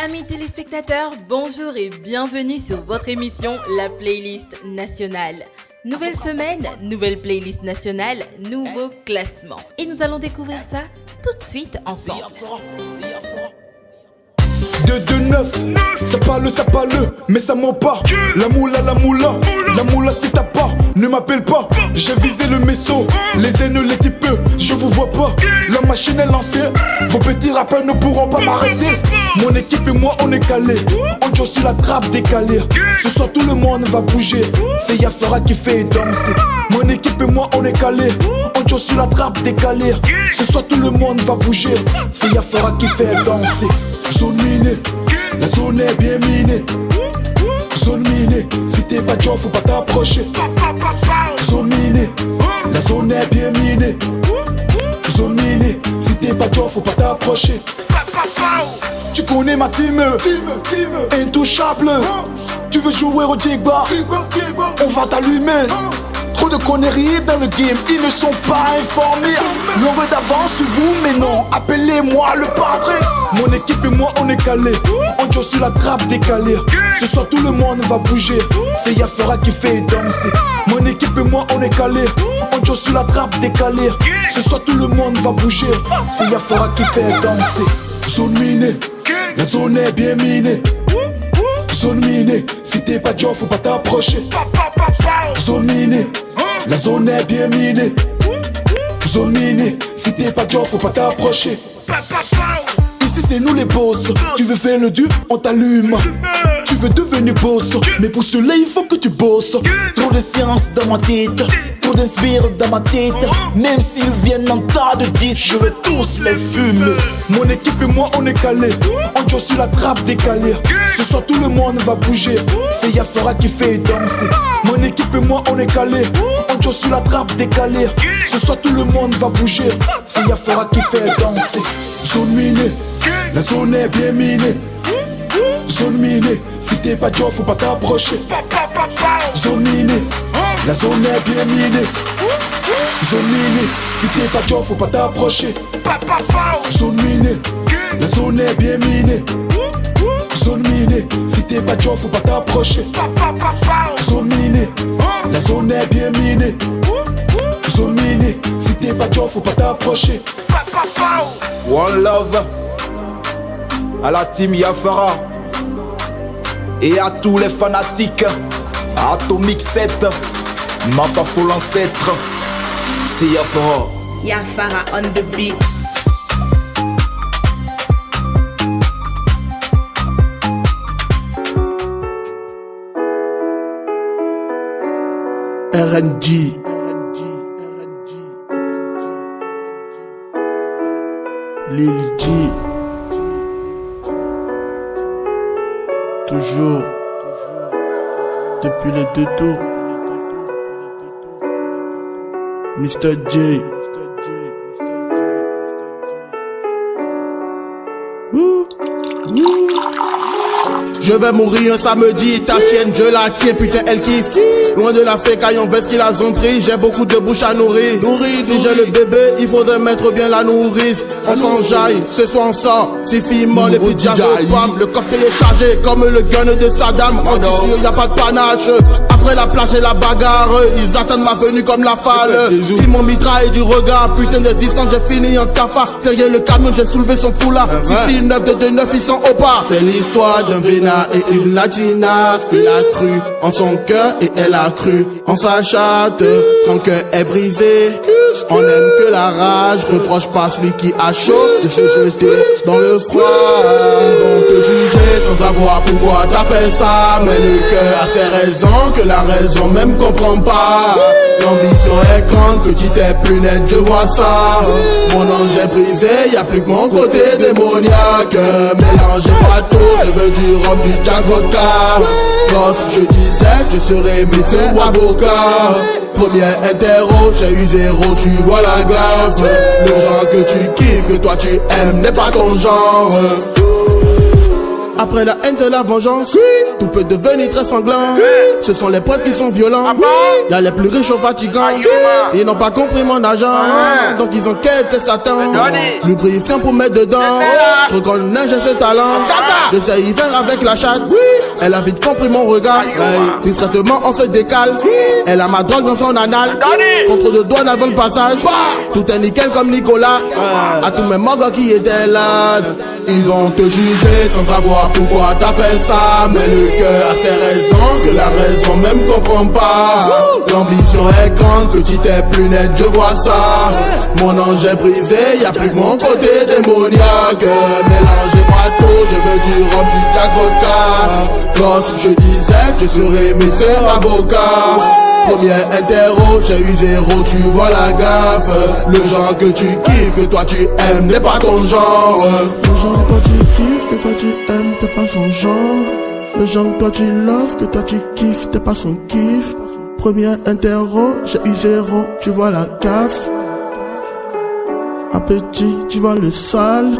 Amis téléspectateurs, bonjour et bienvenue sur votre émission La Playlist Nationale. Nouvelle semaine, nouvelle playlist nationale, nouveau classement. Et nous allons découvrir ça tout de suite ensemble. 2-2-9, ça parle, mais ça ment pas. La moula si t'as pas, ne m'appelle pas. J'ai visé le messo, les haineux, les types, je vous vois pas. La machine est lancée, vos petits rappeurs ne pourront pas m'arrêter. Mon équipe et moi on est calés, on joue sur la trappe décalée. Ce soir tout le monde va bouger, c'est Yafara qui fait danser. Mon équipe et moi on est calés, on joue sur la trappe décalée. Ce soir tout le monde va bouger, c'est Yafara qui fait danser. Zone minée, la zone est bien minée. Zone minée, si t'es pas Joe, faut pas t'approcher. Zone minée, la zone est bien minée. Zone minée, si t'es pas Joe, faut pas t'approcher. Tu connais ma team, intouchable. Tu veux jouer au Jigba, on va t'allumer. Trop de conneries dans le game, ils ne sont pas informés. Longue d'avance sur vous, mais non, appelez-moi le padre. Mon équipe et moi on est calés, on joue sur la trappe décalée. Ce soir tout le monde va bouger, c'est Yafara qui fait danser. Mon équipe et moi on est calés, on joue sur la trappe décalée. Ce soir tout le monde va bouger, c'est Yafara qui fait danser. Zone minée, la zone est bien minée. Zone minée, si t'es pas Joe, faut pas t'approcher. Zone minée, la zone est bien minée. Zone minée, si t'es pas Joe, faut pas t'approcher. Ici c'est nous les boss, tu veux faire le dur, on t'allume. Tu veux devenir boss, mais pour cela il faut que tu bosses. Trop de science dans ma tête, trop d'inspire dans ma tête. Même s'ils viennent en tas de 10, je vais tous les fumer. Mon équipe et moi on est calés, on joue sur la trappe décalée. Ce soir tout le monde va bouger, c'est Yafara qui fait danser. Mon équipe et moi on est calés, on joue sur la trappe décalée. Ce soir tout le monde va bouger, c'est Yafara qui fait danser. Zone minée, la zone est bien minée. Zone minée, si t'es pas Joe, faut pas t'approcher. Zone minée, la zone est bien minée. Zone minée, si t'es pas Joe, faut pas t'approcher. Zone minée, la zone est bien minée. Zone minée, si t'es pas Joe, faut pas t'approcher. Zone minée, la zone est bien minée. Zone minée, si t'es pas Joe, faut pas t'approcher. One love à la team Yafara et à tous les fanatiques. Atomic 7, Mafa faut l'ancêtre, c'est Yafara. Yafara on the beat. RNG. Lil G. Toujours. Depuis les 2 tours. Mr. J. Je vais mourir un samedi, ta chienne je la tiens, putain elle kiffe. Loin de la fécaille en veste qui la zombie, j'ai beaucoup de bouche à nourrir. Si j'ai le bébé, il faudrait mettre bien la nourrice. On s'enjaille, ce soir on sort, si fille molle et puis diable pam. Le cocktail est chargé comme le gun de Saddam. En tissu, y a pas de panache. Après la plage et la bagarre, ils attendent ma venue comme la falle. Ils m'ont mitraillé du regard, putain d'existence, j'ai fini en cafard. Derrière le camion, j'ai soulevé son foulard. 6-9 de 2-9, ils sont au pas. C'est l'histoire d'un vénard et une latina. Il a cru en son cœur et elle a cru en sa chatte. Son cœur est brisé, on aime que la rage. Reproche pas celui qui a chaud de se jeter dans le froid. Ils vont te juger sans savoir pourquoi t'as fait ça. Mais le cœur a ses raisons que la raison même comprend pas. L'ambition est grande, petite et plus nette, je vois ça. Mon ange est brisé, y'a plus que mon côté démoniaque. Mélangez pas tout, je veux du rhum, du jack vodka. Lorsque je disais que je serais médecin ou avocat. Première hétéro, j'ai eu 0, tu vois la grave. Le genre que tu kiffes, que toi tu aimes n'est pas ton genre. Après la haine c'est la vengeance. Tout peut devenir très sanglant. Ce sont les potes qui sont violents. Y'a les plus riches aux fatigants. Ils n'ont pas compris mon argent. Donc ils enquêtent, c'est Satan. Lubrifiant pour mettre dedans. Je reconnais, j'ai ce talent. J'essaie y faire avec la chatte. Elle a vite compris mon regard. Discrètement on se décale. Elle a ma drogue dans son anal. Contre de douane avant le passage. Tout est nickel comme Nicolas. À tous mes mogues qui étaient là. Ils vont te juger sans savoir pourquoi t'as fait ça. Mais le cœur a ses raisons que la raison même comprend pas. L'ambition est grande, petit est plus net, je vois ça. Mon ange est brisé, y'a plus que mon côté démoniaque. Mélangez-moi tout, je veux du rhum, du vodka. Quand si je disais que je serais médecin avocat. Premier hétéro, j'ai eu zéro, tu vois la gaffe. Le genre que tu kiffes, que toi tu aimes, n'est pas ton genre. Le genre que toi tu kiffes, que toi tu aimes, t'es pas son genre. Le genre que toi tu loves, que toi tu kiffes, t'es pas son kiff. Premier hétéro, j'ai eu zéro, tu vois la gaffe. Appétit, tu vois le sale.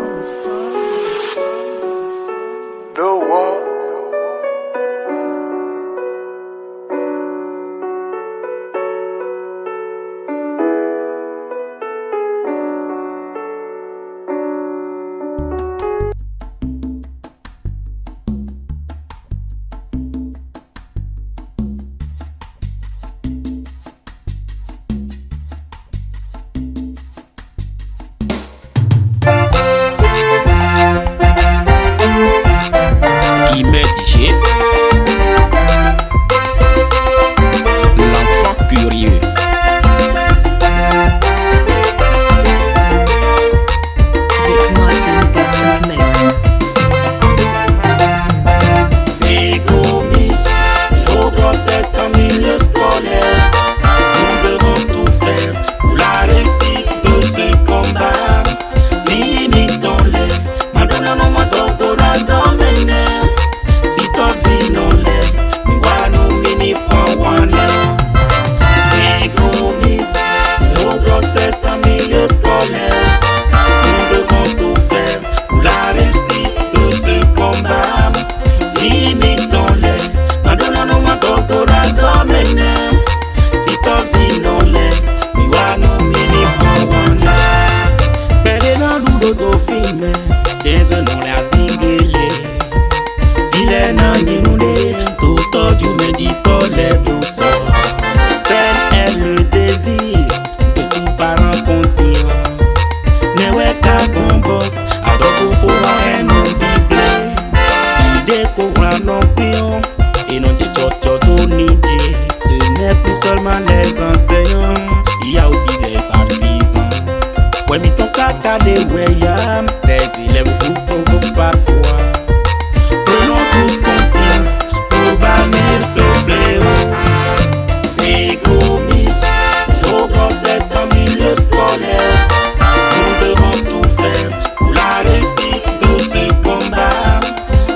L'enfant curieux. C'est commis, c'est au grossesse en milieu scolaire. Nous devons tout faire pour la réussite de ce combat. Vini dans les, madonna non matoko razan mene. Vito vino le, miwano mini fawwane. C'est commis, c'est au grossesse en milieu scolaire. Nous devons tout faire pour la réussite de ce combat. Vini dans les, madonna non matoko razan mene. Vito vino le, miwano mini fawwane. Perena ludo zofime, Jesu non la singele. Vilena ninune, toto du médito les douceurs. Tel est le désir de tout parent conscient. Neweka bombo, adoko pour un bible. Idée courant non pion, et non tchocho tonité. Ce n'est plus seulement les enseignants, il y a aussi des artisans. Ouais, mi ton caca de weyam, tes élèves vous provoquent parfois. Prenons tous conscience pour bannir ce fléau. C'est commis, c'est au grossesse en milieu scolaire. Nous devons tout faire pour la réussite de ce combat.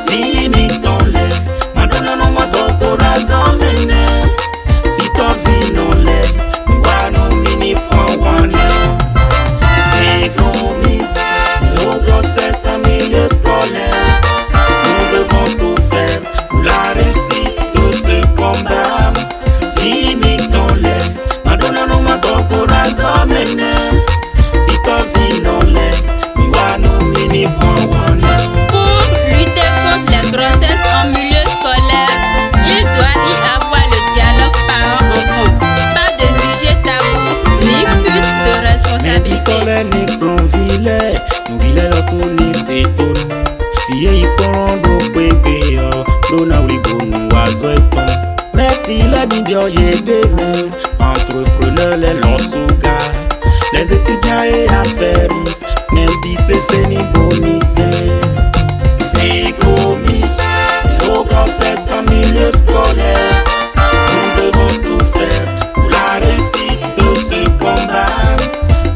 Vini dans les, madonna non matoko razan mene. Vito vino le, miwano mini fawwane. C'est commis, c'est au grossesse en milieu scolaire. Nous devons tout faire pour la réussite de ce combat. Vini dans les, madonna non matoko razan mene. Vito vino le, miwano mini fawwane. Pour lutter contre la grossesse en milieu scolaire, il doit y avoir le dialogue parent-enfant. Pas de sujet tabou, ni fuite de responsabilité. Médicole ni plomvile, nous vile lo soni seton. Fiye iporondo bébé, lona ulibonu wazo eton. Mais file bindio yedeme, entrepreneur les losuga. Les étudiants et affairistes, même c'est ni bonissé. C'est commis, c'est au grossesse en milieu scolaire. Nous devons tout faire pour la réussite de ce combat.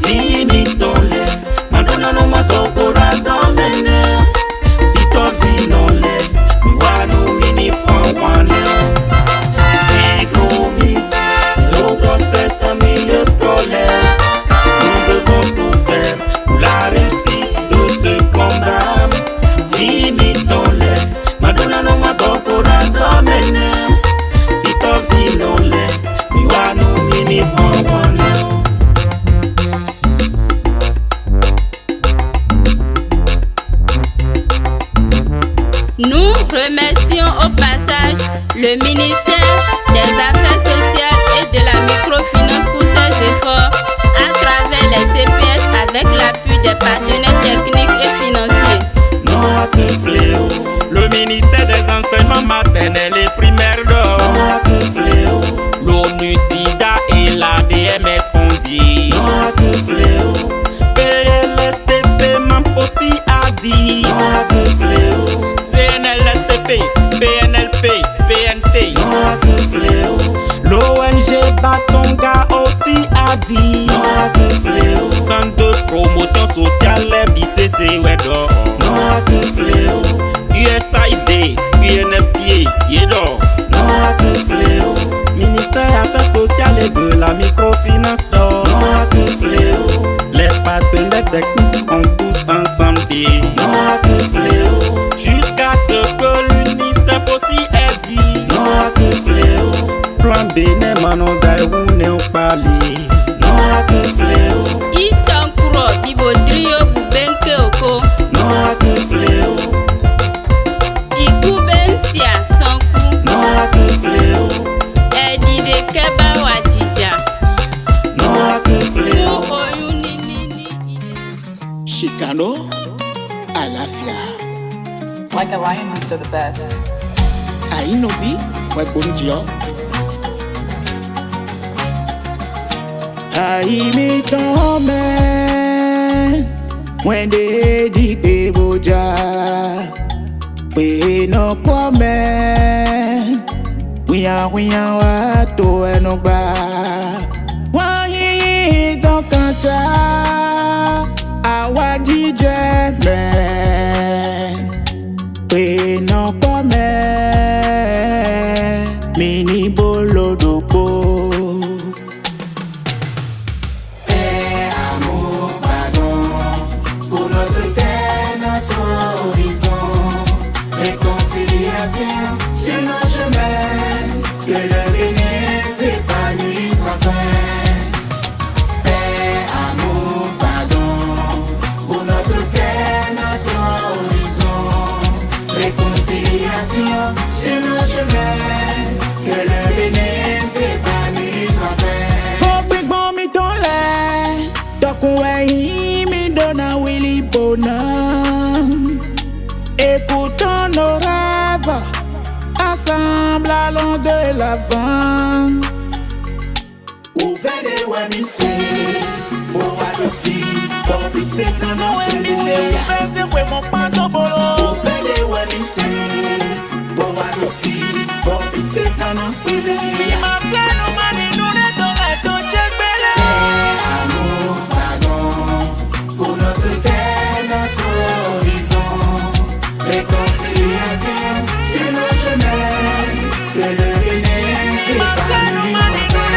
Vini dans les, madonna non matoko razan mene. Vito vino le, miwano mini fawwane. C'est commis, c'est au grossesse en milieu scolaire. Nous devons tout faire pour la réussite de ce combat. Vini dans les, azamene Vito vinole Miwanu mini fonwane Nous remercions au passage le ministère des Affaires sociales et de la microfinance pour ses efforts à travers les CPS avec l'appui des partenaires techniques et financiers. Non à ce fléau, le ministère des enseignements maternels et primaires d'or. Non à ce fléau, l'ONU, SIDA et la DMS ont dit. Non à ce fléau, PLSTP Mamposi a dit. Non à ce fléau, CNLSTP, PNLP, PNT. Non à ce fléau, l'ONG Batonga aussi a dit. Non à ce fléau, centre de promotion sociale BCC Wedor. Non à ce fléau, USAID, UNFPA Yedor. Non à ce fléau, ministère Affaires sociales et de la microfinance d'or. Non à ce fléau, les partenaires techniques ont tous ensemble dit. Non à ce fléau, jusqu'à ce que l'UNICEF aussi ait dit. Non à ce fléau, plan Bénin Manon Daïwoune ou Pali. Non à ce fléau, Itankuro Bibodrio Bubenke Oko. non à ce fléau, Ikubensia Sanku. non à ce fléau, Edide Keba Wadija. non à ce fléau. Chicano, Alafia. Like a lion boots are the best. Ainobi, Webunjio. Aimi tome, when they dig boja, we no pome, we are what to enoba. Why don't kanta, awa DJ man. We no pome, mini bolo dopo. Sur nos chemins, que le bénin s'épanouisse enfin. Paix, amour, pardon, pour notre terre, notre horizon. Réconciliation sur nos chemins, que le bénin s'épanouisse enfin. Faut big bomb me ton lait, donc ouais me donne un Willy Bonham. Écoutons nos rêves, ensemble allons de l'avant. Ouvrez les wemisi, pour voir le fil, pour pisser quand on Ouvrez les wemisi, pour voir le fil, pour pisser quand on amour, pardon, pour notre terre, notre horizon. Réconciliation sur nos chemins, que le bénin s'épanouisse enfin.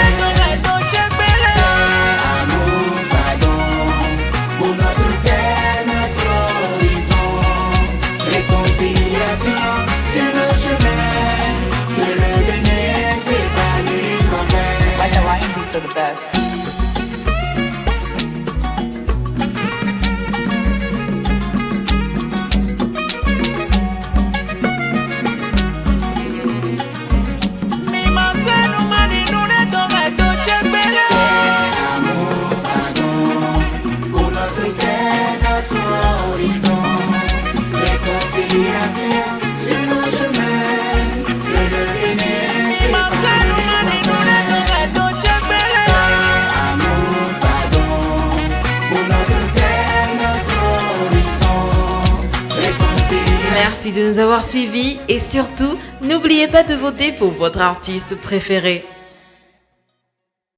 Amour, pardon, pour notre terre, notre horizon. Réconciliation sur nos chemins, que le bénin s'épanouisse enfin. Like a lion boots are the best. Sur nos chemins, que le bénin s'épanouisse enfin. Amour, pardon, pour notre terre, notre horizon. Réconciliation. Merci de nous avoir suivis et surtout, n'oubliez pas de voter pour votre artiste préféré.